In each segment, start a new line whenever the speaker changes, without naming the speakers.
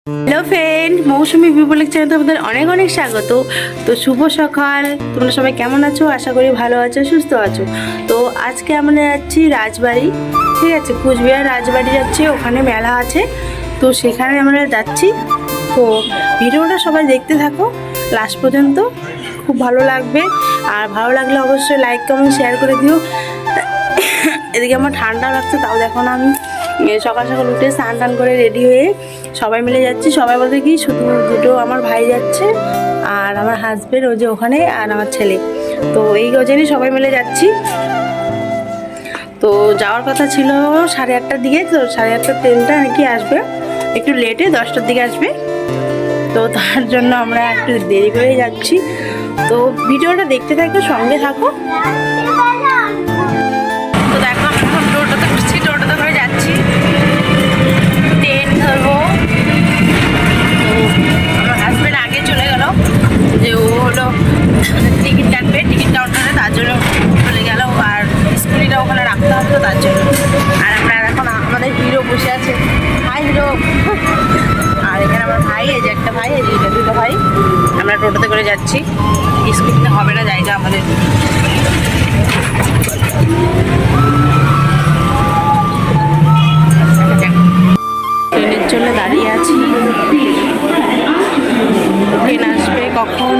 Hello friend, মৌসুমি বিপুলিক channel তোমাদের অনেক অনেক স্বাগত। তো শুভ সকাল, তোমরা সবাই কেমন আছো? আশা করি ভালো আছো, সুস্থ আছো। তো আজকে আমরা যাচ্ছি রাজবাড়ি, ঠিক আছে, কুচবিহার রাজবাড়ি যাচ্ছি, ওখানে মেলা আছে, তো সেখানে আমরা যাচ্ছি। তো ভিডিওটা সবাই দেখতে থাকো লাস্ট পর্যন্ত, খুব ভালো লাগবে। আর ভালো লাগলে অবশ্যই লাইক কমেন্ট শেয়ার করে দিও। এদিকে আমার ঠান্ডা লাগছে, তাও দেখো না আমি সকাল সকাল উঠে স্নান টান করে রেডি হয়ে সবাই মিলে যাচ্ছি। সবাই বলতে কি, শুধু দুটো আমার ভাই যাচ্ছে আর আমার হাজবেন্ড ওই যে ওখানে, আর আমার ছেলে। তো এই গজেনই সবাই মিলে যাচ্ছি। তো যাওয়ার কথা ছিল 8:30টার দিকে, তো 8:30টার ট্রেনটা নাকি আসবে একটু লেটে, 10টার দিকে আসবে। তো তার জন্য আমরা একটু দেরি করে যাচ্ছি। তো ভিডিওটা দেখতে থাকো, সঙ্গে থাকো। তো দেখো আমি এখন টোটোতে উঠছি, টোটোতে করে যাচ্ছি, ট্রেন ধরবো। তো আমার হাজব্যান্ড আগে চলে গেল, যে ও হলো টিকিট কাটবে, টিকিট কাউন্টারে, তার জন্য চলে গেল। আর স্কুটিটা ওখানে রাখতে হবে, তো তার জন্য। আর আমরা এখন আমাদের হিরো বসে আছে, হাই হিরো। আর এখানে আমার ভাই, এই যে একটা ভাই, এই যে দুটো ভাই। আমরা টোটোতে করে যাচ্ছি, স্কুটিতে হবে না জায়গা আমাদের। ট্রেনের জন্য দাঁড়িয়ে আছি, ট্রেন আসবে কখন।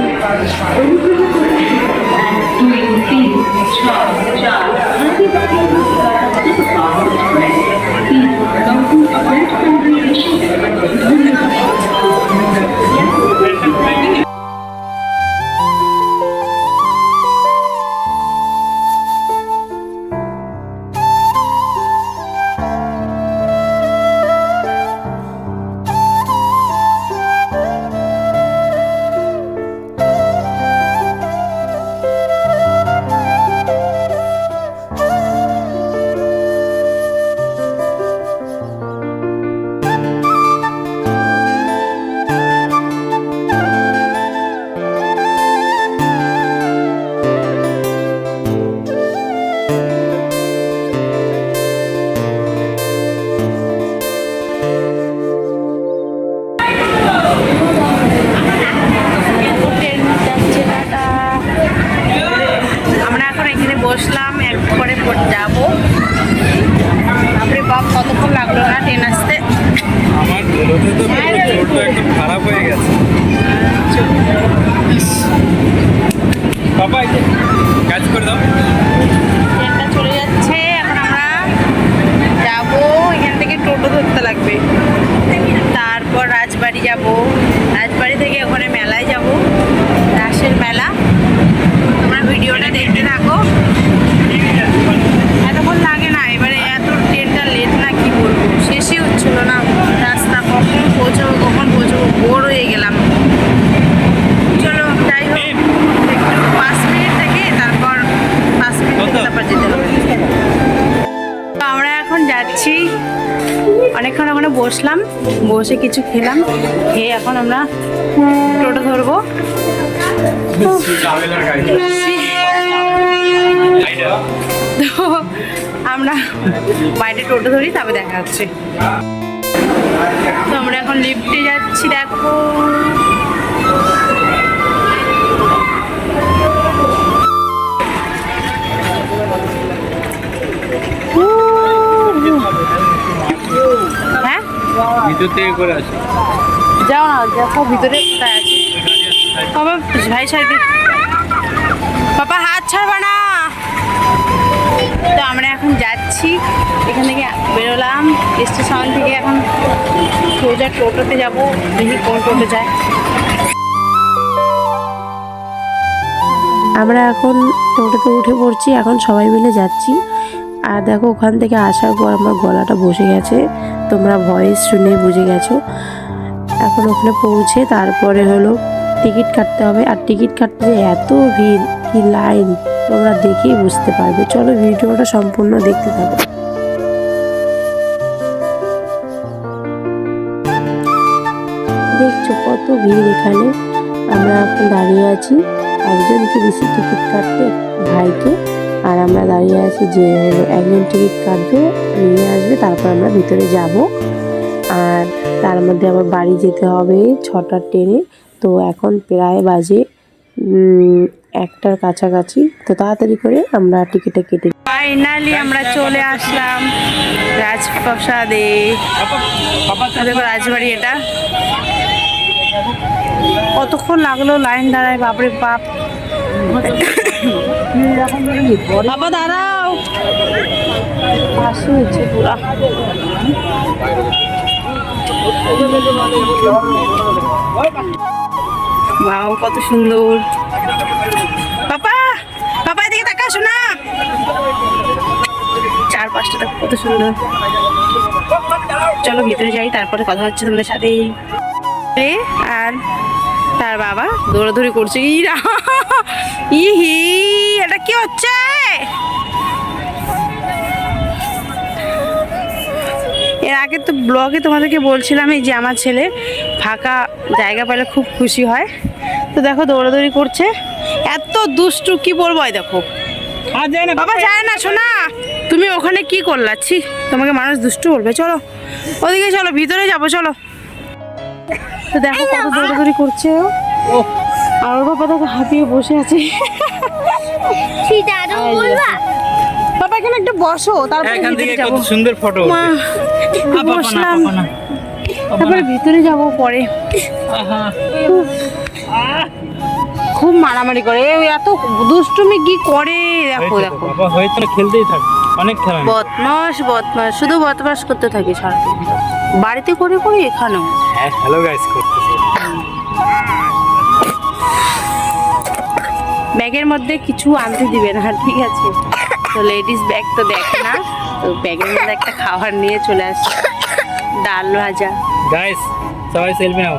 বসলাম, একবারে যাবো। আপনি বাপ কতক্ষণ লাগলো না ট্রেন আসতে?
আমার বেরোতে তো চোটটা একটু খারাপ হয়ে গেছে। বাবা কাজ করে দাও।
ট্রেনটা চলে যাচ্ছে, এখন আমরা যাবো। এখান থেকে টোটো ধরতে লাগবে, তারপর রাজবাড়ি যাব। রাজবাড়ি থেকে ওখানে মেলায় যাব, রাসের মেলা। তোমরা ভিডিওটা দেখতে থাকো। এতক্ষণ লাগে না, এবারে এত ট্রেনটা লেট না, কি বলবো, শেষই হচ্ছিল না রাস্তা। কখন পৌঁছবো কখন পৌঁছবো, বোর হয়ে গেলাম। চলো যাই হোক, একটু 5 মিনিট থেকে তারপর 5 মিনিট থেকে তারপর যেতে হবে। তো আমরা এখন যাচ্ছি, অনেকক্ষণ ওখানে বসলাম, বসে কিছু খেলাম, খেয়ে এখন আমরা টোটো ধরবো। তো আমরা বাইরে টোটো ধরি, তবে দেখা হচ্ছে। তো আমরা এখন লিফটে যাচ্ছি, দেখো। হ্যাঁ,
ভিতর থেকে করে আসি।
যাও না, দেখো ভিতরে কোথায় আছে। বাবা ভাই সাইডে, বাবা হাত ছাড়বা না। তো আমরা এখন যাচ্ছি, এখান থেকে বেরোলাম স্টেশন থেকে, এখন সোজা টোটোতে যাবো, দেখি কোন টোটো যায়।
আমরা এখন টোটোতে উঠে পড়ছি, এখন সবাই মিলে যাচ্ছি। আর দেখো ওখান থেকে আসার পর আমার গলাটা বসে গেছে, তোমরা ভয়েস শুনে বুঝে গেছো। এখন ওখানে পৌঁছে তারপরে হলো টিকিট কাটতে হবে। আর টিকিট কাটতে যে এত ভিড়, কি লাইন, তোমরা দেখেই বুঝতে পারবে। চলো ভিডিওটা সম্পূর্ণ দেখতে থাকো। দেখছো কত ভিড় এখানে। আমরা এখন দাঁড়িয়ে আছি, একজনকে দিছি টিকিট কাটতে, ভাইকে। আর আমরা দাঁড়িয়ে আছি যে একজন টিকিট কাটবে, নিয়ে আসবে, তারপর আমরা ভিতরে যাব। আর তার মধ্যে আবার বাড়ি যেতে হবে 6টার ট্রেনে। তো এখন প্রায় বাজে 1টার কাছাকাছি। তো তাড়াতাড়ি করে আমরা টিকিটটা কেটে
ফাইনালি আমরা চলে আসলাম রাজপ্রাসাদে। দেখো রাজবাড়ি এটা। কতক্ষণ লাগলো লাইন দাঁড়ায়, বাপরে বাপ। বাবা দাঁড়াও,
পাশে হচ্ছে পুরা।
বাহ কত সুন্দর। পাপা পাপা এদিকে তাকাসো না, চারপাশটা দেখো কত সুন্দর। চলো ভিতরে যাই, তারপরে কথা হচ্ছে তোমাদের সাথে। আর তার বাবা দৌড়াদৌড়ি করছে। ইহি এটা কি হচ্ছে? এর আগে তো ব্লগে তোমাদেরকে বলছিলাম এই যে আমার ছেলে ফাঁকা জায়গা পেলে খুব খুশি হয়। তো দেখো দৌড়াদৌড়ি করছে, এত দুষ্টু কি বলবো। দেখো বাবা যায় না শোনা, তুমি ওখানে কি করলাচ্ছি, তোমাকে মানুষ দুষ্টু বলবে। চলো ওদিকে চলো, ভিতরে যাবো চলো। তো দেখো কত দৌড়াদৌড়ি করছে ও, আর ওর বাবা দেখো হাঁপিয়ে বসে আছে। বাবা এখানে একটু বসো, তারপরে
এখান থেকে
ভিতরে যাবো।
কত সুন্দর ফটো
মা একটু বসলাম, তারপরে ভিতরে যাবো পরে। খুব মারামারি করে, এত দুষ্টুমি কি করে দেখো দেখো।
বাবা হয়তো খেলতেই থাকে, অনেক খেলা।
বদমাস বদমাস, শুধু বদমাস করতে থাকি সারাদিন, বাড়িতে করে করে এখানেও।
হ্যাঁ হ্যালো গাইস করতেছে।
ব্যাগের মধ্যে কিছু আনতে দিবে না, ঠিক আছে? তো লেডিস ব্যাগ তো দেখে না, তো ব্যাগের মধ্যে একটা খাবার নিয়ে চলে আসছে, ডাল ভাজা।
গাইস সবাই সেলফি নাও।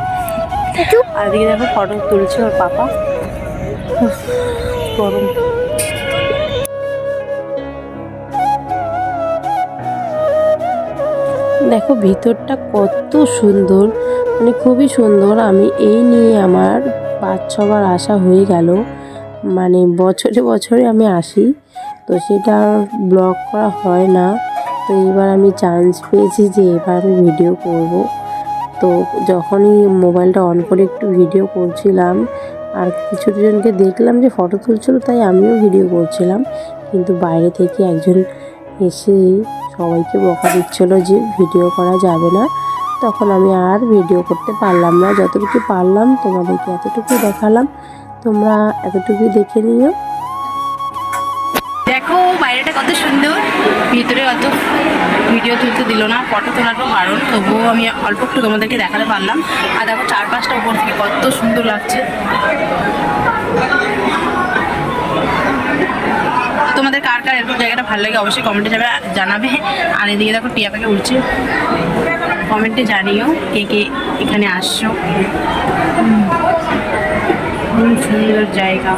আর এদিকে দেখো ফটো তুলছে ওর পাপা। গরম।
দেখো ভিতরটা কত সুন্দর, মানে খুবই সুন্দর। আমি এই নিয়ে আমার 5-6বার আসা হয়ে গেল, মানে বছরে বছরে আমি আসি, তো সেটা আর ব্লগ করা হয় না। তো এবার আমি চান্স পেয়েছি যে এবার আমি ভিডিও করব। তো যখনই মোবাইলটা অন করে একটু ভিডিও করছিলাম, আর কিছু জনকে দেখলাম যে ফটো তুলছিল, তাই আমিও ভিডিও করছিলাম। কিন্তু বাইরে থেকে একজন এসে সবাইকে বকা দিচ্ছিল যে ভিডিও করা যাবে না। তখন আমি আর ভিডিও করতে পারলাম না, যতটুকু পারলাম তোমাদেরকে এতটুকু দেখালাম, তোমরা এতটুকুই দেখে নিও।
দেখো বাইরেটা কত সুন্দর, ভিতরে অত ভিডিও তুলতে দিল না, ফটো তোলারও বারণ, তবুও আমি অল্প একটু তোমাদেরকে দেখাতে পারলাম। আর দেখো চারপাশটা উপর থেকে কত সুন্দর লাগছে। তোমাদের কার কার এরকম জায়গাটা ভালো লাগে অবশ্যই কমেন্টে যাবে জানাবে। আর এদিকে দেখো টিয়া পাখি উঠছে, কমেন্টে জানিও কে কে এখানে আসছো। সুন্দর জায়গা।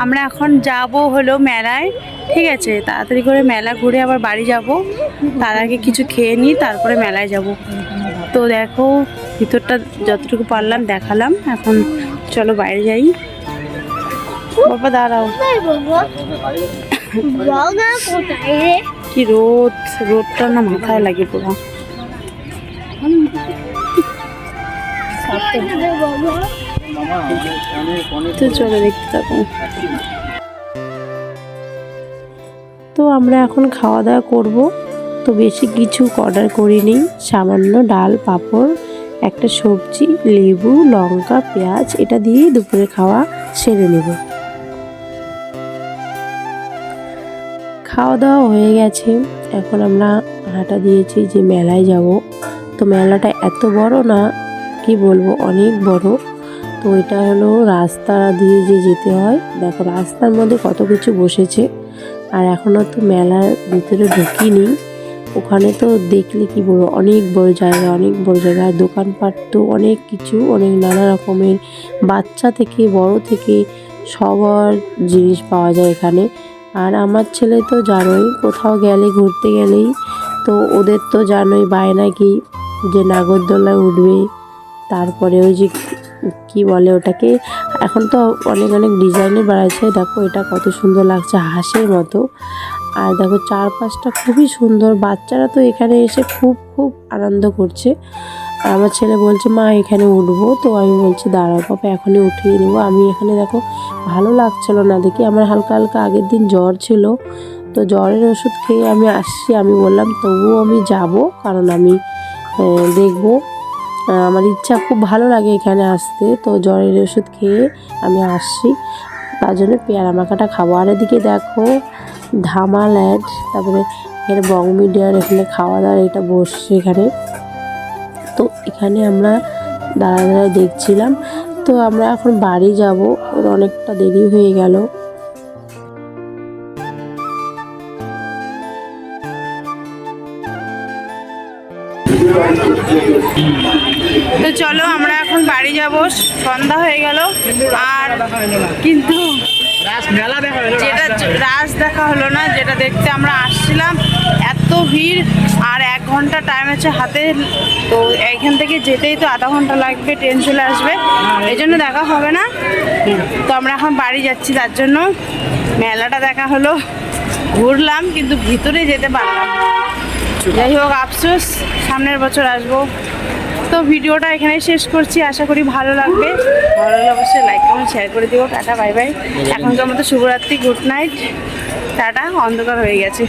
আমরা এখন যাব হলো মেলায়, ঠিক আছে? তাড়াতাড়ি করে মেলা ঘুরে আবার বাড়ি যাব, তার আগে কিছু খেয়ে নিই, তারপরে মেলায় যাব। তো দেখো ভিতরটা যতটুকু পারলাম দেখালাম, এখন চলো বাইরে যাই। বাবা দাঁড়াও, কি রোদ, রোদটা না মাথায় লাগে পুরো। তো চলো দেখতে থাকো।
তো আমরা এখন খাওয়া দাওয়া করব। তো বেশি কিছু অর্ডার করিনি, সামান্য ডাল, পাঁপড়, একটা সবজি, লেবু, লঙ্কা, পেঁয়াজ, এটা দিয়েই দুপুরে খাওয়া সেরে নেব। খাওয়া দাওয়া হয়ে গেছে, এখন আমরা হাঁটা দিয়েছি যে মেলায় যাব। তো মেলাটা এত বড় না, কি বলবো, অনেক বড়। তো এটা হলো রাস্তা দিয়ে যে যেতে হয়। দেখো রাস্তার মধ্যে কত কিছু বসেছে, আর এখনও তো মেলার ভিতরে ঢুকিনি। ওখানে তো দেখলে কি বলবো, অনেক বড় জায়গা, অনেক বড় জায়গা। আর দোকানপাট তো অনেক কিছু, অনেক নানা রকমের, বাচ্চা থেকে বড় থেকে সবার জিনিস পাওয়া যায় এখানে। আর আমার ছেলে তো জানোই, কোথাও গেলে ঘুরতে গেলেই তো ওদের তো জানোই বায়না কি, যে নাগরদোলায় উঠবে, তারপরে ওই যে কি বলে ওটাকে, এখন তো অনেক অনেক ডিজাইনের বাড়াচ্ছে। দেখো এটা কত সুন্দর লাগছে, হাঁসের মতো। আর দেখো চারপাশটা খুবই সুন্দর, বাচ্চারা তো এখানে এসে খুব খুব আনন্দ করছে। আর আমার ছেলে বলছে মা এখানে উঠবো, তো আমি বলছি দাঁড়াও পাপা এখনই উঠিয়ে নেবো। আমি এখানে দেখো ভালো লাগছিল না দেখি, আমার হালকা হালকা আগের দিন জ্বর ছিল, তো জ্বরের ওষুধ খেয়ে আমি আসছি। আমি বললাম তবুও আমি যাব, কারণ আমি দেখবো, আমার ইচ্ছা, খুব ভালো লাগে এখানে আসতে। তো জ্বরের ওষুধ খেয়ে আমি আসছি, তার জন্য পেয়ারা মাখাটা খাবো। আর এদিকে দেখো ধামাল অ্যাড, তারপরে এখানে বং মিডিয়ার এখানে খাওয়া দাওয়া এটা বসছে এখানে। তো এখানে আমরা দাঁড়ায় দেখছিলাম। তো আমরা এখন বাড়ি যাব, ওর অনেকটা দেরি হয়ে গেল।
তো চলো আমরা এখন বাড়ি যাব, সন্ধ্যা হয়ে গেল। আর কিন্তু যেটা রাস দেখা হলো না, যেটা দেখতে আমরা আসছিলাম, এত ভিড় আর 1 ঘন্টা টাইম আছে হাতে। তো এইখান থেকে যেতেই তো আধা ঘন্টা লাগবে, ট্রেন চলে আসবে, এই জন্য দেখা হবে না। তো আমরা এখন বাড়ি যাচ্ছি, তার জন্য মেলাটা দেখা হলো, ঘুরলাম, কিন্তু ভিতরে যেতে পারলাম না। যাই হোক আফসোস, সামনের বছর আসবো। তো ভিডিওটা এখানেই শেষ করছি, আশা করি ভালো লাগবে। ভালো লাগলে অবশ্যই লাইক কমেন্ট শেয়ার করে দিও। Tata, bye bye. এখনকার মতো শুভরাত্রি, গুড নাইট, টাটা। অন্ধকার হয়ে গেছে।